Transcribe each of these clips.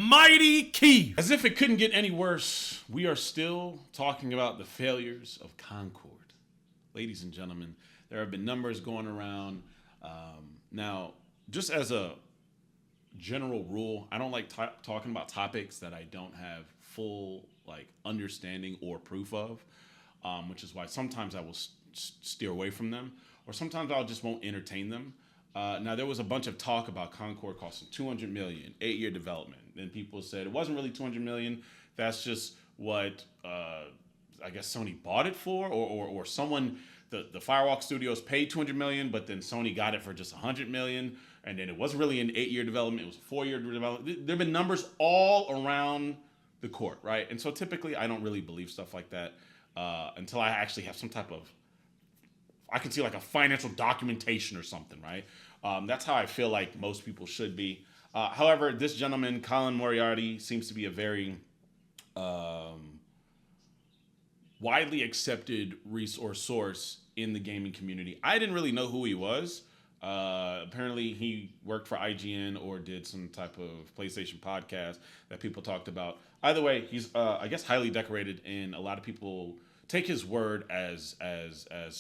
MightyKeef. As if it couldn't get any worse, we are still talking about the failures of Concord. Ladies and gentlemen, there have been numbers going around. Now, just as a general rule, I don't like talking about topics that I don't have full understanding or proof of, which is why sometimes I will steer away from them, or sometimes I'll just won't entertain them. Now, there was a bunch of talk about Concord costing $200 million, 8-year development. And people said it wasn't really $200 million. That's just what I guess Sony bought it for, or someone, the Firewalk Studios paid $200 million, but then Sony got it for just $100 million. And then it wasn't really an 8-year development. It was a 4-year development. There have been numbers all around the court, right? And so typically I don't really believe stuff like that until I actually have some type of, I can see like a financial documentation or something, right? That's how I feel like most people should be. However, this gentleman, Colin Moriarty, seems to be a very widely accepted resource source in the gaming community. I didn't really know who he was. Apparently, he worked for IGN or did some type of PlayStation podcast that people talked about. Either way, he's, I guess, highly decorated, and a lot of people take his word as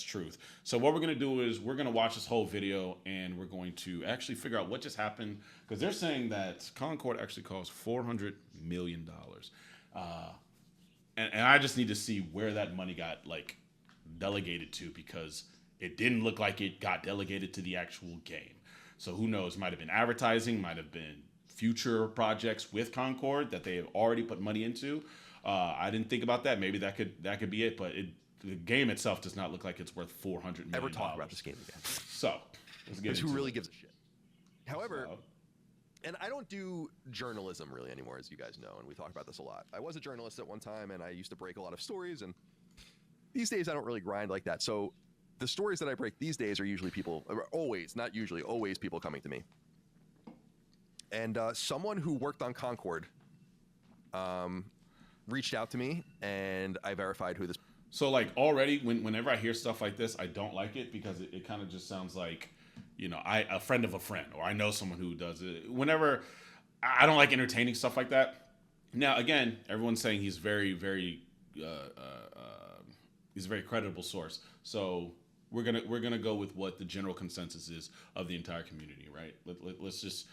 truth. So what we're going to do is we're going to watch this whole video, and we're going to actually figure out what just happened, because they're saying that Concord actually cost $400 million. And I just need to see where that money got delegated to, because it didn't look like it got delegated to the actual game. So who knows? Might have been advertising, might have been future projects with Concord that they have already put money into. I didn't think about that. Maybe that could be it, but the game itself does not look like it's worth $400 million. Ever talk about this game again? So let's get into who really it. gives a shit. However, and I don't do journalism really anymore, as you guys know, and we talk about this a lot. I was a journalist at one time, and I used to break a lot of stories, and these days I don't really grind like that. So the stories that I break these days are usually always people coming to me. And someone who worked on Concord reached out to me, and I verified who this. So already, whenever I hear stuff like this, I don't like it, because it kind of just sounds like, a friend of a friend, or I know someone who does it. Whenever, I don't like entertaining stuff like that. Now, again, everyone's saying he's he's a very credible source. So we're gonna go with what the general consensus is of the entire community, right? Let's just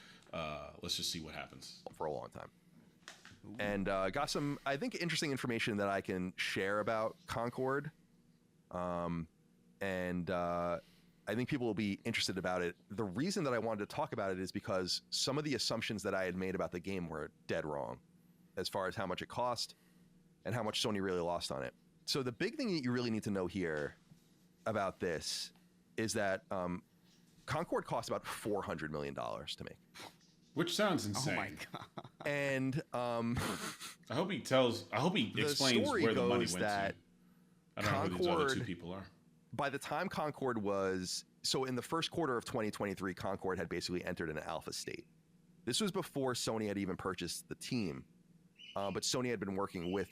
see what happens. For a long time. And got some, I think, interesting information that I can share about Concord. And I think people will be interested about it. The reason that I wanted to talk about it is because some of the assumptions that I had made about the game were dead wrong, as far as how much it cost and how much Sony really lost on it. So the big thing that you really need to know here about this is that Concord cost about $400 million to make. Which sounds insane. Oh my god! And I hope he explains where the money went to. I don't know who these other two people are. By the time Concord was, so in the first quarter of 2023, Concord had basically entered an alpha state. This was before Sony had even purchased the team, but Sony had been working with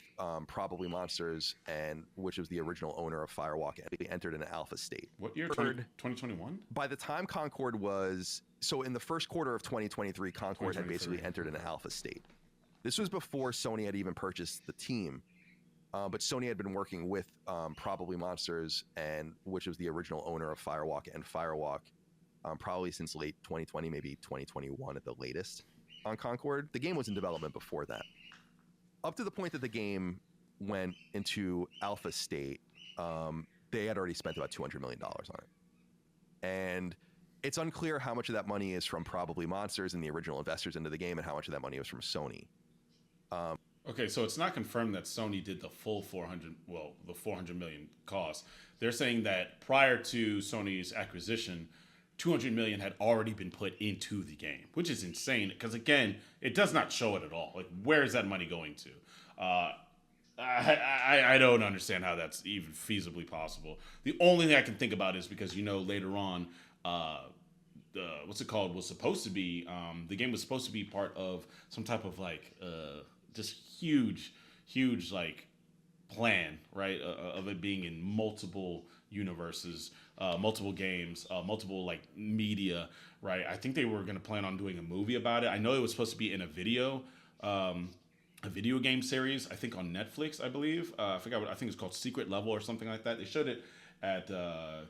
Probably Monsters, and which was the original owner of Firewalk, and they entered an alpha state. What year? 2021? By the time Concord was, so in the first quarter of 2023, Concord had basically entered an alpha state. This was before Sony had even purchased the team, but Sony had been working with Probably Monsters, and which was the original owner of Firewalk, and Firewalk probably since late 2020, maybe 2021 at the latest on Concord. The game was in development before that. Up to the point that the game went into alpha state, they had already spent about $200 million on it. And it's unclear how much of that money is from Probably Monsters and the original investors into the game, and how much of that money was from Sony. Okay, so it's not confirmed that Sony did the full the $400 million cost. They're saying that prior to Sony's acquisition, $200 million had already been put into the game, which is insane, because again, it does not show it at all. Where is that money going to? I don't understand how that's even feasibly possible. The only thing I can think about is because later on, what's it called, was supposed to be the game was supposed to be part of some type of just huge plan, right, of it being in multiple universes, multiple games, multiple media, right? I think they were going to plan on doing a movie about it. I know it was supposed to be in a video a video game series, I think on Netflix, I believe. I forgot what, I think it's called Secret Level or something like that. They showed it at the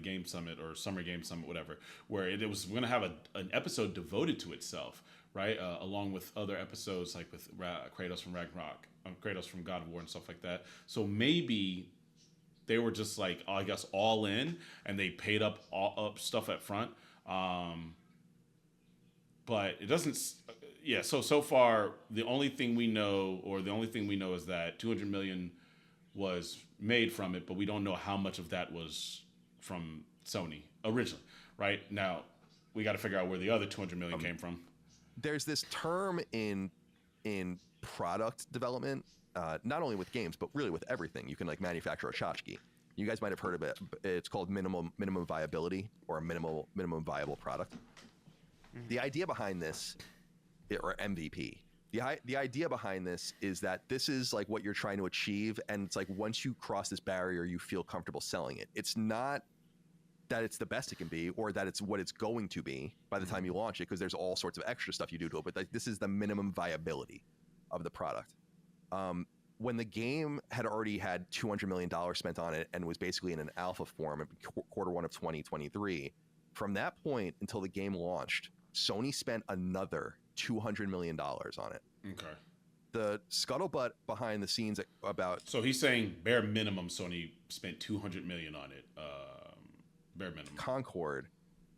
Game Summit or Summer Game Summit, whatever, where it was going to have an episode devoted to itself, right? Along with other episodes like with Kratos from Ragnarok, Kratos from God of War and stuff like that. So maybe they were just like, I guess, all in, and they paid up stuff up front. But it doesn't. Yeah. So far, the only thing we know is that 200 million was made from it, but we don't know how much of that was from Sony originally. Right now, we got to figure out where the other 200 million came from. There's this term in product development, not only with games, but really with everything. You can like manufacture a tchotchke. You guys might have heard of it. It's called minimum viability, or a minimum viable product. Mm-hmm. The idea behind this, or MVP, the idea behind this is that this is like what you're trying to achieve, and it's like once you cross this barrier, you feel comfortable selling it. It's not that it's the best it can be, or that it's what it's going to be by the time you launch it, because there's all sorts of extra stuff you do to it. But like, this is the minimum viability of the product. When the game had already had $200 million spent on it and was basically in an alpha form in Q1 of 2023, from that point until the game launched, Sony spent another $200 million on it. Okay. The scuttlebutt behind the scenes about... So he's saying bare minimum Sony spent $200 million on it. Bare minimum. CONCORD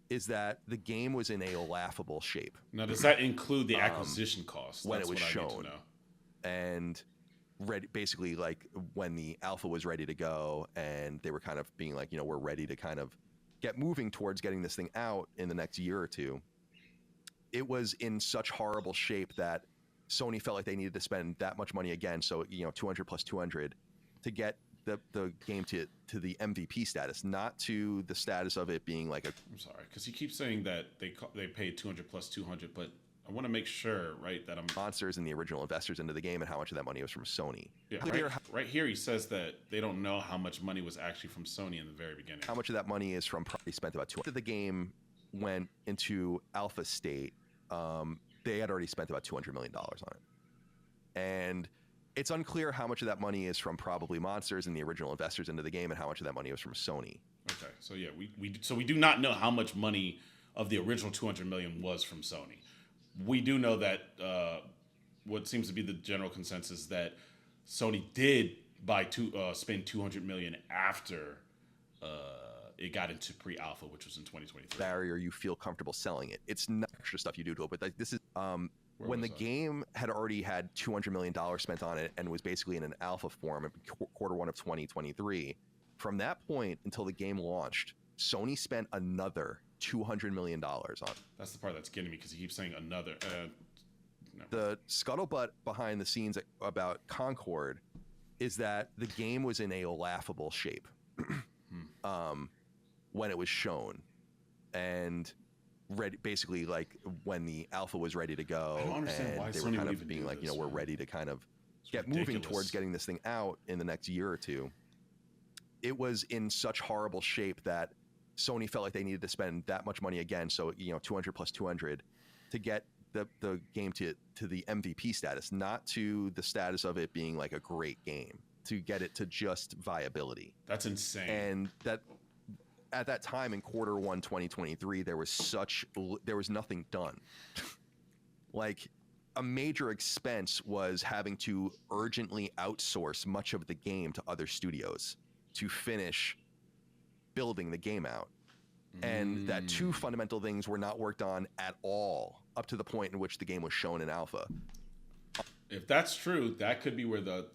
is that the game was in a laughable shape. Now, does that include the acquisition cost? When it was shown. And basically, like, when the alpha was ready to go, and they were kind of being like, we're ready to kind of get moving towards getting this thing out in the next year or two, it was in such horrible shape that Sony felt like they needed to spend that much money again. So, 200 plus 200 to get the game to the MVP status, not to the status of it being like a... I'm sorry, because you keep saying that they paid 200 plus 200, but I want to make sure, right, that I'm... Sponsors and the original investors into the game, and how much of that money was from Sony. Yeah, right here he says that they don't know how much money was actually from Sony in the very beginning. How much of that money is from... Probably spent about 200. After the game went into alpha state, they had already spent about $200 million on it. And it's unclear how much of that money is from probably Monsters and the original investors into the game, and how much of that money was from Sony. Okay, so yeah, we do not know how much money of the original 200 million was from Sony. We do know that what seems to be the general consensus that Sony did spend 200 million after it got into pre-alpha, which was in 2023. Barrier, you feel comfortable selling it. It's not extra stuff you do to it, but like, this is when the game had already had $200 million spent on it and was basically in an alpha form in Q1 of 2023. From that point until the game launched, Sony spent another $200 million on it. That's the part that's getting me, because he keeps saying another. The scuttlebutt behind the scenes about CONCORD is that the game was in a laughable shape when it was shown, and basically, like, when the alpha was ready to go, and they were kind of being like, we're ready to kind of get moving towards getting this thing out in the next year or two. It was in such horrible shape that Sony felt like they needed to spend that much money again. So, 200 plus 200 to get the game to the MVP status, not to the status of it being like a great game, to get it to just viability. That's insane. And that at that time in Q1 2023, there was nothing done. Like, a major expense was having to urgently outsource much of the game to other studios to finish building the game out. And that two fundamental things were not worked on at all up to the point in which the game was shown in alpha. If that's true, that could be where the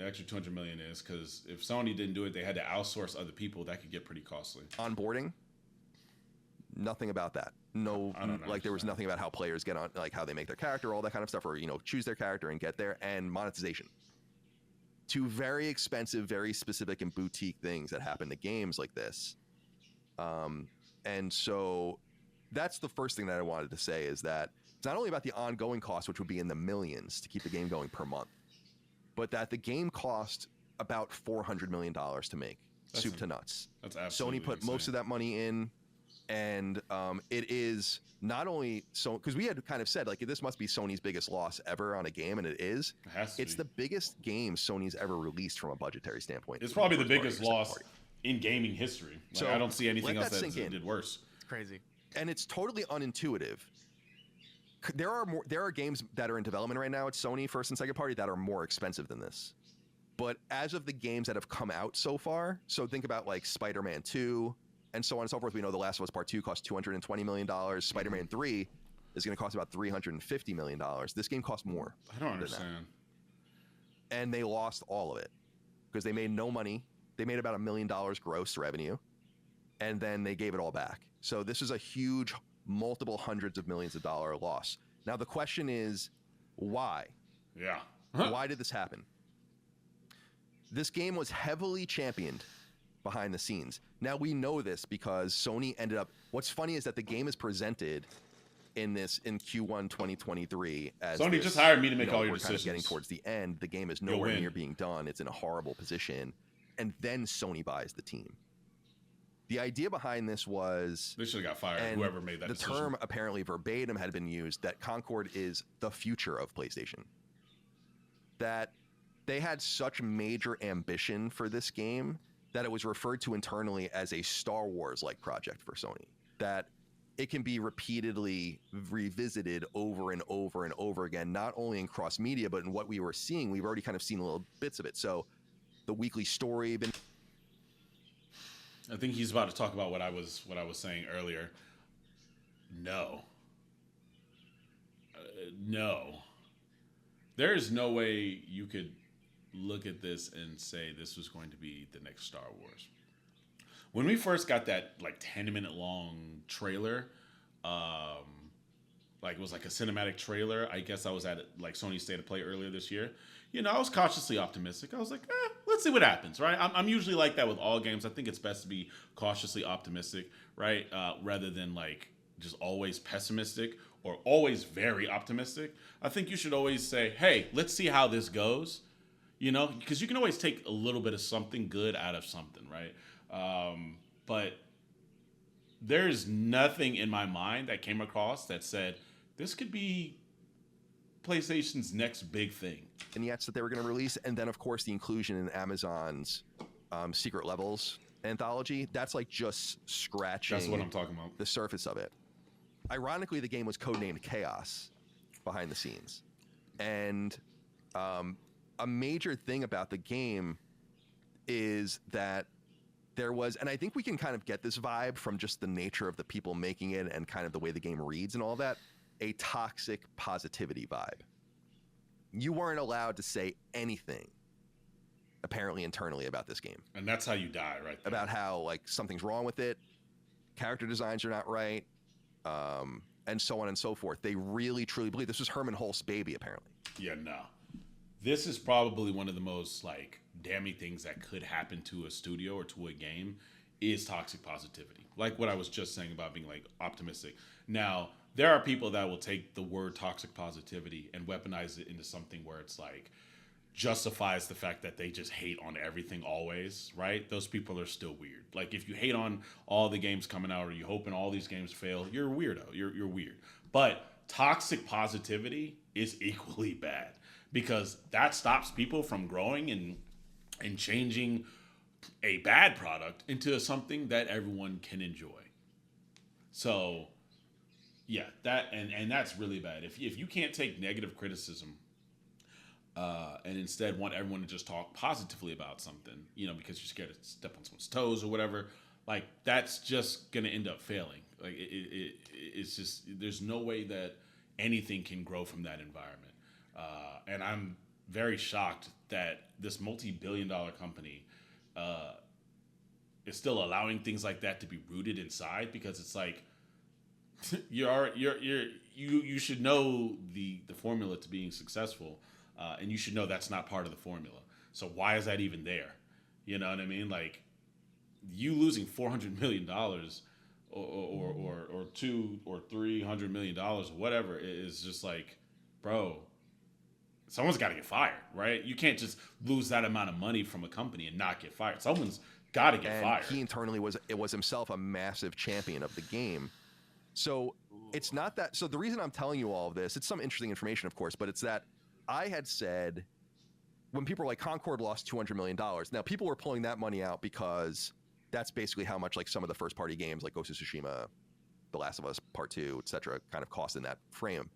extra 200 million is, because if Sony didn't do it, they had to outsource other people. That could get pretty costly. Onboarding, nothing about that. No, like, there was nothing about how players get on, like how they make their character, all that kind of stuff, or choose their character and get there. And monetization, two very expensive, very specific and boutique things that happen to games like this. And so that's the first thing that I wanted to say, is that it's not only about the ongoing cost, which would be in the millions to keep the game going per month, but that the game cost about $400 million to make, soup to nuts. That's absolutely Sony put insane. most of that money in And it is not only so, because we had kind of said like this must be Sony's biggest loss ever on a game, and it is. It has to It's be. the biggest game Sony's ever released from a budgetary standpoint. It's probably the biggest loss in gaming history. Like, So I don't see anything let else that that sink in. did worse. It's crazy. And it's totally unintuitive. There are games that are in development right now at Sony first and second party that are more expensive than this. But as of the games that have come out so far, so think about like Spider-Man 2 and so on and so forth. We know The Last of Us Part 2 cost $220 million. Spider-Man 3 is going to cost about $350 million. This game costs more. I don't understand. And they lost all of it because they made no money. They made about $1 million gross revenue, and then they gave it all back. So this is a huge, multiple hundreds of millions of dollar loss. Now the question is, why? Yeah. Why did this happen? This game was heavily championed behind the scenes. Now we know this because Sony ended up. What's funny is that the game is presented in Q1 2023 as Sony this, just hired me to make all your we're kind of decisions. getting towards the end. The game is nowhere near being done. It's in a horrible position, and then Sony buys the team. The idea behind this was They should have got fired. Whoever made that decision. The term apparently verbatim had been used that Concord is the future of PlayStation. That they had such major ambition for this game that it was referred to internally as a Star Wars-like project for Sony. That it can be repeatedly revisited over and over and over again, not only in cross-media, but in what we were seeing. We've already kind of seen little bits of it. So the weekly story... I think he's about to talk about what I was saying earlier. No. No. There is no way you could look at this and say this was going to be the next Star Wars. When we first got that like 10-minute long trailer, like it was like a cinematic trailer. I guess I was at like Sony State of Play earlier this year. You know, I was cautiously optimistic. I was like, let's see what happens, right? I'm usually like that with all games. I think it's best to be cautiously optimistic, right? Rather than like just always pessimistic or always very optimistic. I think you should always say, hey, let's see how this goes, you know, because you can always take a little bit of something good out of something, right? But there's nothing in my mind that came across that said this could be PlayStation's next big thing. Vignettes that they were going to release, and then of course the inclusion in Amazon's Secret Levels anthology. That's like just scratching. That's what I'm talking about. The surface of it. Ironically, the game was codenamed Chaos behind the scenes, and a major thing about the game is that there was, and I think we can kind of get this vibe from just the nature of the people making it and kind of the way the game reads and all that, a toxic positivity vibe. You weren't allowed to say anything, apparently internally, about this game. And that's how you die, right there. About how like something's wrong with it, character designs are not right, and so on and so forth. They really, truly believe this was Herman Hulst's baby, apparently. Yeah, no. This is probably one of the most like damning things that could happen to a studio or to a game is toxic positivity. Like what I was just saying about being like optimistic. Now, there are people that will take the word toxic positivity and weaponize it into something where it's like justifies the fact that they just hate on everything always, right? Those people are still weird. Like if you hate on all the games coming out or you hoping all these games fail, you're a weirdo. You're weird. But toxic positivity is equally bad because that stops people from growing and changing a bad product into something that everyone can enjoy. So yeah, that and that's really bad. If you can't take negative criticism and instead want everyone to just talk positively about something, you know, because you're scared to step on someone's toes or whatever, like that's just gonna end up failing. Like it's just there's no way that anything can grow from that environment. And I'm very shocked that this multi-billion-dollar company is still allowing things like that to be rooted inside, because it's like you should know the formula to being successful, and you should know that's not part of the formula. So why is that even there? You know what I mean? Like you losing $400 million or $200 or $300 million or whatever is just like, bro, someone's got to get fired, right? You can't just lose that amount of money from a company and not get fired. Someone's got to get and fired. he internally was himself a massive champion of the game. So it's not that. So the reason I'm telling you all of this, it's some interesting information, of course, but it's that I had said when people were like, Concord lost $200 million. Now people were pulling that money out because that's basically how much like some of the first party games like Ghost of Tsushima, The Last of Us Part 2, etc. kind of cost in that frame.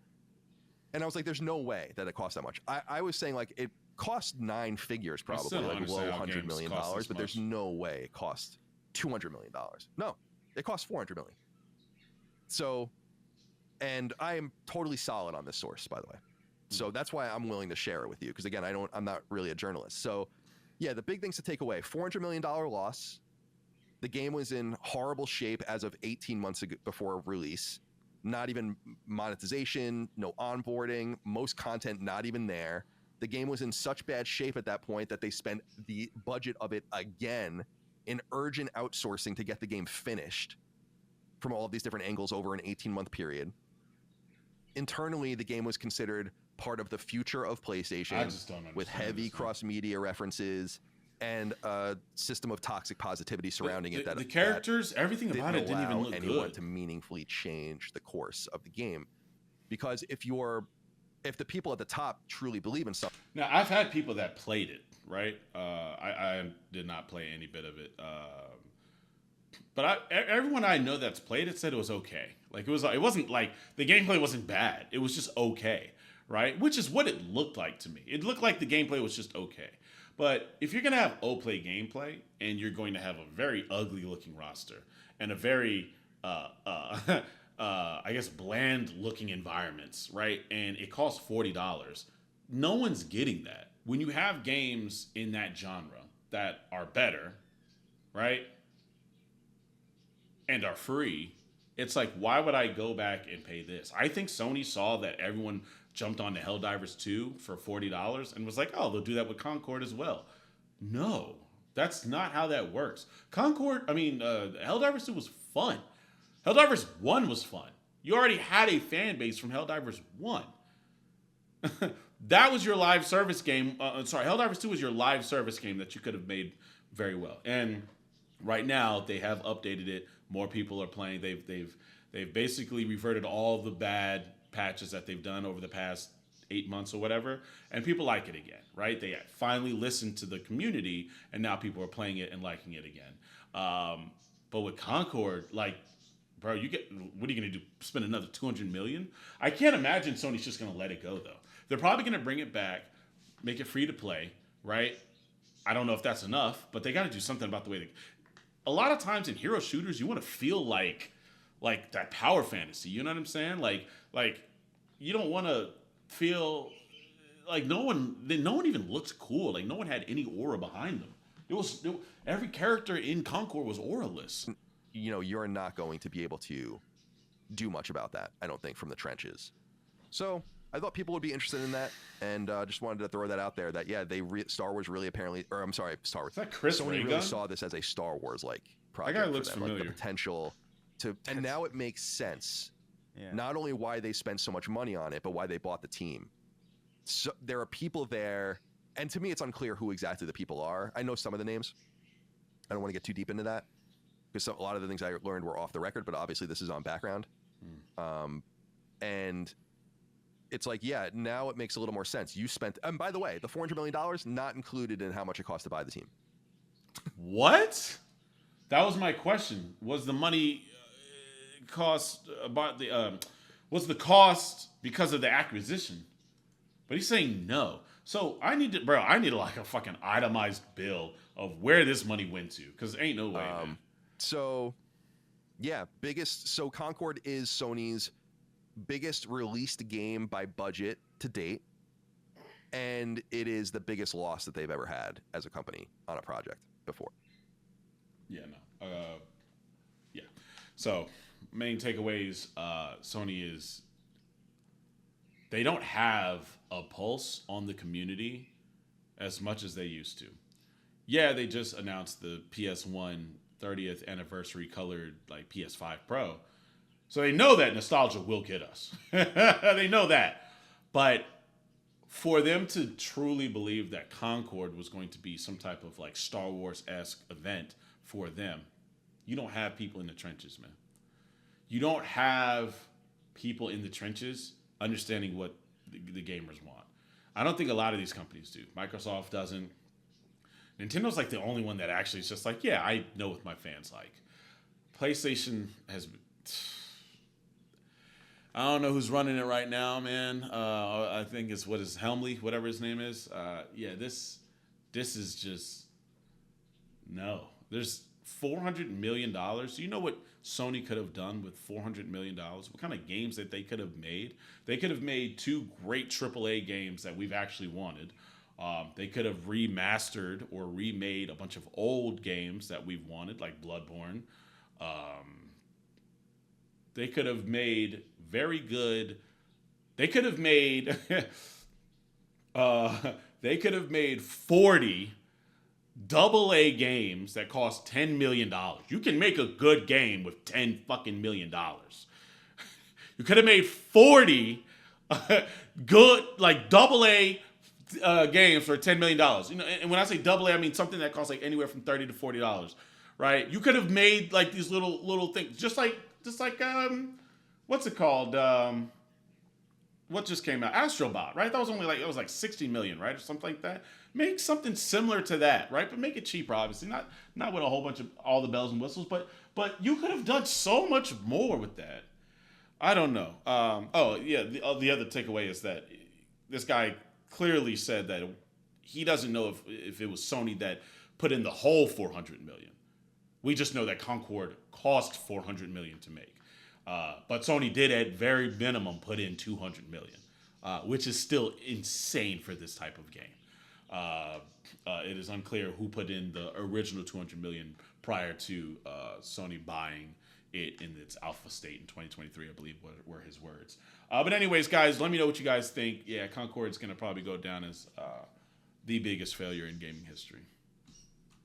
And I was like, there's no way that it costs that much. I was saying like it cost 9 figures probably, like low $100 million, but there's no way it cost $200 million. No, it cost $400 million. So, and I am totally solid on this source, by the way. So that's why I'm willing to share it with you. Because again, I'm not really a journalist. So yeah, the big things to take away, $400 million loss. The game was in horrible shape as of 18 months ago before release. Not even monetization, no onboarding, most content not even there. The game was in such bad shape at that point that they spent the budget of it again in urgent outsourcing to get the game finished from all of these different angles over an 18-month period. Internally, the game was considered part of the future of PlayStation with heavy cross-media references and a system of toxic positivity surrounding it. The characters, everything about it didn't even look anyone good to meaningfully change the course of the game. Because if the people at the top truly believe in something. Now, I've had people that played it, right? I did not play any bit of it. But everyone I know that's played it said it was okay. Like it wasn't like the gameplay wasn't bad. It was just okay, right? Which is what it looked like to me. It looked like the gameplay was just okay. But if you're going to have O-play gameplay and you're going to have a very ugly looking roster and a very, I guess, bland looking environments, right? And it costs $40, no one's getting that. When you have games in that genre that are better, right? And are free, it's like, why would I go back and pay this? I think Sony saw that everyone jumped on to Helldivers 2 for $40 and was like, oh, they'll do that with Concord as well. No, that's not how that works. Helldivers 2 was fun. Helldivers 1 was fun. You already had a fan base from Helldivers 1. That was your live service game. Helldivers 2 was your live service game that you could have made very well. And right now, they have updated it. More people are playing. They've basically reverted all the bad patches that they've done over the past 8 months or whatever, and people like it again, right? They finally listened to the community, and now people are playing it and liking it again. But with Concord, like, bro, what are you gonna do? Spend another $200 million? I can't imagine Sony's just gonna let it go though. They're probably gonna bring it back, make it free to play, right? I don't know if that's enough, but they got to do something about the way a lot of times in hero shooters, you want to feel like that power fantasy. You know what I'm saying? Like you don't want to feel like no one even looks cool. Like no one had any aura behind them. Every character in Concord was auraless. You know, you're not going to be able to do much about that, I don't think, from the trenches. So I thought people would be interested in that, and just wanted to throw that out there. That Star Wars really apparently, or I'm sorry, Star Wars. Is that Chris Sony Ray-Gun? really saw this as a Star Wars like project. That guy looks for them, familiar. Like the potential to, and now it makes sense. Yeah. Not only why they spent so much money on it, but why they bought the team. So there are people there, and to me, it's unclear who exactly the people are. I know some of the names. I don't want to get too deep into that because a lot of the things I learned were off the record, but obviously this is on background. And it's like, yeah, now it makes a little more sense. You spent, and by the way, the $400 million not included in how much it cost to buy the team. What? That was my question. Was the money cost about the was the cost because of the acquisition? But he's saying no. So I need like a fucking itemized bill of where this money went to, because ain't no way. Man. So yeah, so Concord is Sony's biggest released game by budget to date, and it is the biggest loss that they've ever had as a company on a project before. Yeah, no. Yeah. So main takeaways, Sony is they don't have a pulse on the community as much as they used to. Yeah, they just announced the PS1 30th anniversary colored like PS5 Pro. So they know that nostalgia will get us. They know that. But for them to truly believe that Concord was going to be some type of like Star Wars-esque event for them. You don't have people in the trenches, man. You don't have people in the trenches understanding what the gamers want. I don't think a lot of these companies do. Microsoft doesn't. Nintendo's like the only one that actually is just like, yeah, I know what my fans like. PlayStation has. I don't know who's running it right now, man. I think it's Helmley, whatever his name is. Yeah, this is just no. There's $400 million. Do you know what Sony could have done with $400 million? What kind of games that they could have made? They could have made 2 great AAA games that we've actually wanted. They could have remastered or remade a bunch of old games that we've wanted, like Bloodborne. They could have made very good. They could have made. They could have made 40 AA games that cost $10 million. You can make a good game with $10 fucking million. You could have made 40 good like AA games for $10 million. You know, and when I say AA, I mean something that costs like anywhere from $30 to $40, right? You could have made like these little things, just like what's it called? What just came out? Astrobot, right? That was only like, it was like 60 million, right? Or something like that. Make something similar to that, right? But make it cheaper, obviously. Not with a whole bunch of all the bells and whistles, but you could have done so much more with that. I don't know. The other takeaway is that this guy clearly said that he doesn't know if it was Sony that put in the whole 400 million. We just know that Concord cost 400 million to make. But Sony did at very minimum put in 200 million, which is still insane for this type of game. It is unclear who put in the original 200 million prior to Sony buying it in its alpha state in 2023, I believe were his words. But anyways, guys, let me know what you guys think. Yeah, Concord's going to probably go down as the biggest failure in gaming history.